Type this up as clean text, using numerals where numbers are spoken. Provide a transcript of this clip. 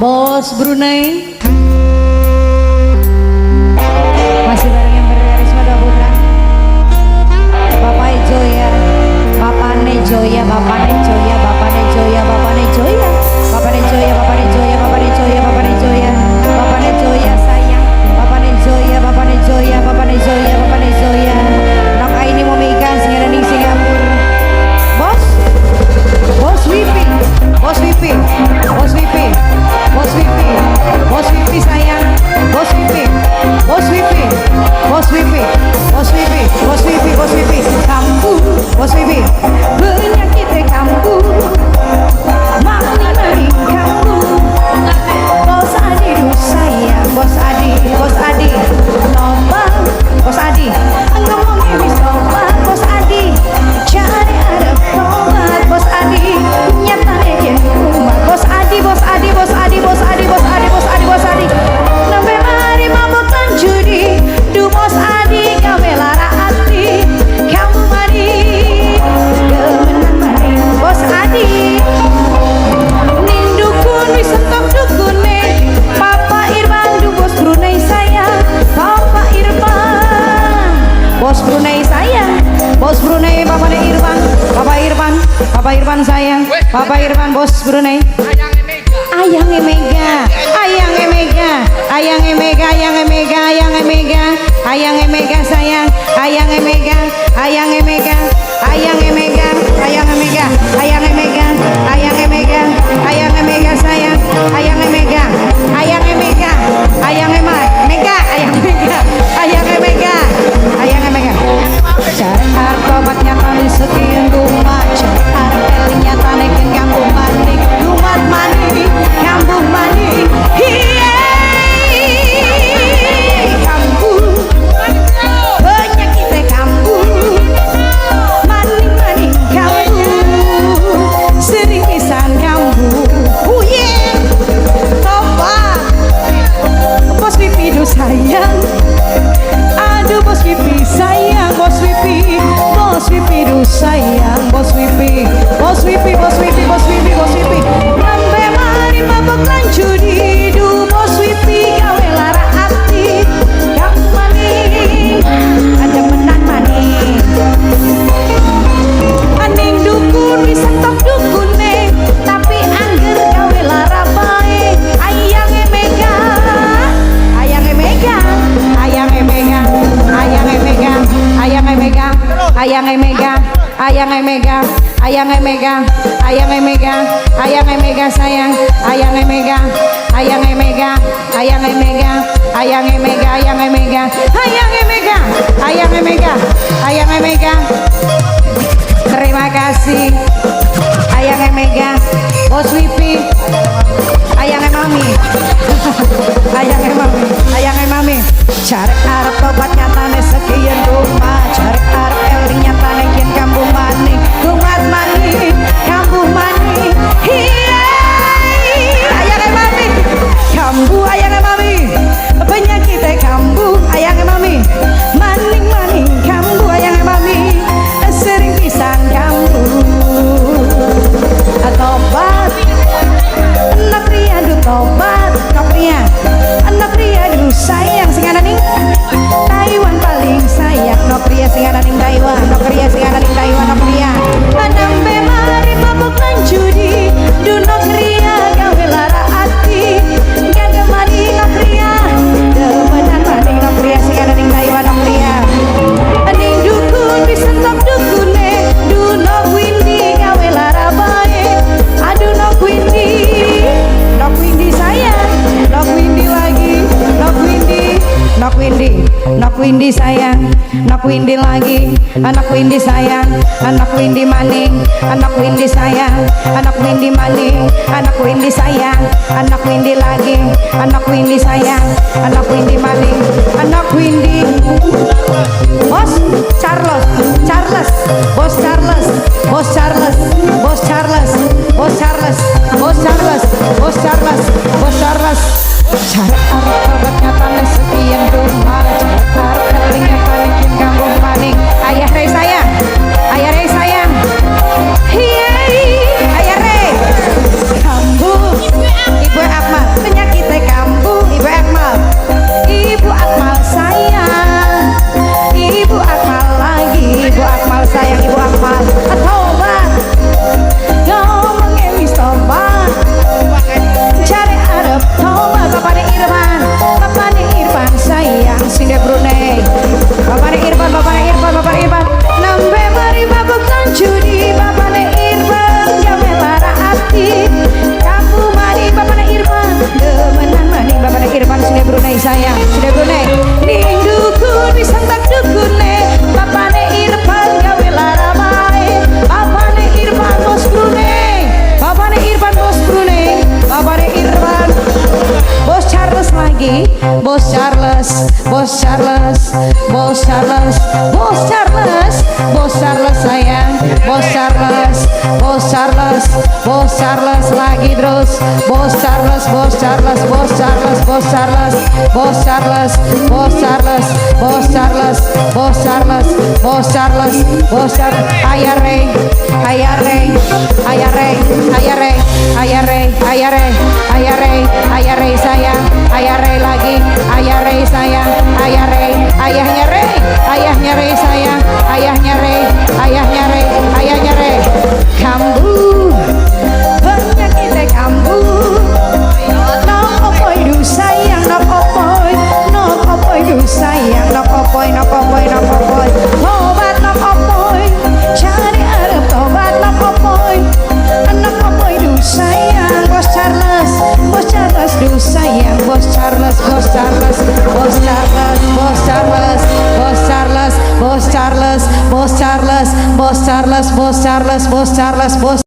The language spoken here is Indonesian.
Bos Brunei masih bareng yang berkarisma Dua Putra. Bapak Joya, Bapak Nejoya, Bapak Nejoya, Bapak Nejoya, Bapak Nejoya, Bapak Nejoya, Bapak Nejoya, Bapak Nejoya, Bapak Nejoya, Bapak Nejoya sayang, Bapak Nejoya, Bapak Nejoya, Bapak Nejoya, Bapak Nejoya. Nok ini mau megang singa ning Singapura. Bos, Bos Wipi, Bos Wipi, Bos Wipi, Bos Wipi, Bos Wipi sayang, Bos Wipi, Bos Wipi, Bos Wipi, Bos Wipi, Bos Wipi, Bos Wipi, kamu, Bos Wipi, penyakit kamu, mengenai kamu, Bos Adi sayang, Bos Adi, Bos Adi, nomor, Bos Adi, ngomong ini sobat, Bos Adi, cari ada tobat, Bos Adi, nyata aja rumah, Bos Adi, Bos Adi, Bos Adi, Bos Adi, Bos Adi, Bos Adi, Bos Adi, sampai mari mabuk dan judi, du Bos Adi, gawe lara hati, kamu mari, demenan mari, Bos Adi, nindukun wisentok dukune, Papa Irfan, du Bos Brunei sayang, Papa Irfan, Bos Brunei sayang, Bos Brunei, Papa Irfan, Papa Irfan, Papa Irfan sayang, Papa Irfan, Bos Brunei. Ayang Mega, Ayang Mega, Ayang Mega, Ayang Mega, Ayang Mega, Ayang Mega sayang, Ayang Mega, Ayang Mega, Ayang Mega, Ayang Mega, Ayang Mega, Ayang Mega, Ayang Mega sayang, Ayang Mega, Ayang Mega, Ayang Mega, Ayang Mega, Ayang Mega, Ayang Mega. Cara tobatnya kali sekian rumah, cara elinya tanekin kampung mani, rumah mani, kampung mani, kampung, penyakitnya kampung, mani kampung, sering pisan kampung, tobat, Bos Pipi du sayang, aduh Bos Pipi sayang, Bos Pipi, Bos Pipi du sayang, Bos Pipi, Bos Pipi, Bos Pipi, Bos Pipi, Bos Pipi, sampai mari mabuk lan judi, du Bos Pipi gawe lara hati, kamu maning, ada menang maning, aning dukun bisa tok dukune, tapi angger gawe lara bae, ayang mega, ayang mega, ayang mega, ayang mega, ayang mega, ayang mega, ayang mega, ayang mega, ayang mega, ayang mega sayang, ayang mega, ayang mega, ayang mega, ayang mega, ayang mega, ayang mega, ayang mega, ayang mega. Terima kasih ayang mega, Bos Wipi, ayang mami, ayang mami, ayang mami. Cari arep tobat nyatane sekian rumah, cari arep eling nyatane kian kampung mani, rumah mani, kampung mani. Ayang mami, kambu ayang mami, penyakitnya kambu ayang mami, maning maning kambu ayang mami, sering pisan kambu. Tobat, anak pria du tobat, anak pria du sayang sing ana ning Taiwan paling sayang, anak pria sing ana ning Taiwan, anak pria sing ana ning Taiwan, anak pria. Nambe mari mabuk lan judi, du anak pria gawe lara hati, gagal mani anak pria, demenan mani anak pria sing ana ning Taiwan, anak pria. Ning dukun bisa tok dukune, du nok windy gawe lara bae, aduh nok windy sayang, nok windy lagi, nok windy, nok windy, nok windy sayang, nok windy lagi, anak windy sayang, anak windy maning, anak windy sayang, anak windy maning, anak windy sayang, anak windy lagi, anak windy sayang, anak windy maning, anak windy. Bos Charles, Charles, Bos Charles, Bos Charles, Bos Charles, Bos Charles, Bos Charles, Bos Charles, Bos Charles. Cara arep tobatnya tanah sekian rumah, cara arep kelingnya panikin kampung maning. Ayah Rey sayang, ayah Rey sayang, ayah Rey, kampung, Ibu Ahmad. lagi. Kamu mari Bapaknya Irfan, demenan maning Bapaknya Irfan sudah Brunei sayang, sudah Brunei. Ning dukun wisang tak dukune, Bapaknya Irfan gawe lara bae. Bapaknya Irfan bos Brunei, Bapaknya Irfan bos Brunei, Bapaknya Irfan bos Charles lagi, bos Charles, bos Charles, bos Charles, bos Charles, bos Charles sayang, bos Charles, bos Charles, bos Charles lagi terus, bos Charles, bos Charles, bos Charles, bos Charles, bos Charles, bos Charles, bos Charles, bos Charles, bos Charles, bos Charles, ayah Rey, ayah Rey, ayah Rey, ayah Rey, ayah Rey, ayah Rey, ayah Rey, ayah Rey sayang, ayah Rey lagi, ayah Rey sayang, ayah Rey, ayahnya Rey, ayahnya Rey sayang, ayahnya Rey, ayahnya Rey, ayahnya Rey. Kambu penyakitnya kambu, no opoy du sayang, no opoy, no opoy du sayang, no opoy, no opoy, no opoy, obat no opoy, cari arep obat no opoy, anak opoy du sayang, bos Charles, bos Charles du sayang, bos Charles, bos Charles, bos Charles, bos Charles, bos Charles, bos Charles, bos Charles, bos Charles, bos Charles, bos Charles, bos